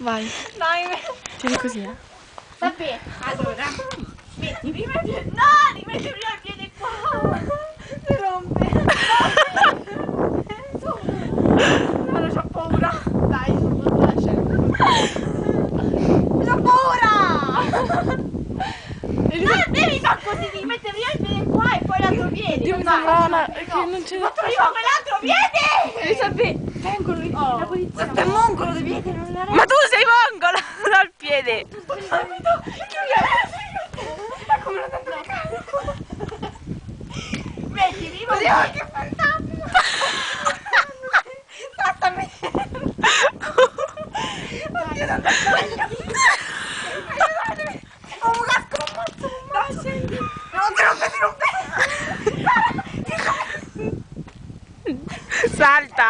Vai. Dai, Tieni così, eh. vabbè, allora. Metti prima il piede. No, rimetti prima il piede qua. Si rompe. No, non c'ho paura. Dai, non lo lasciare. C'ho paura. No, devi far così, devi mettere prima il piede qua e poi l'altro piede. Dio, mi sembrava una... che non c'è... Ma prima quell'altro piede! Elisabetta, vengono la polizia. Questo è mongolo, devi vedere, non la Ma tu sei mongolo, non al piede. Ma come non tanto carico? Metti prima un che fantasma! Fatta me! Oddio, non ti sbaglio! Ho un casco, un mazzo! Dai, scendi! Non ti rompe, ti rompe! Salta.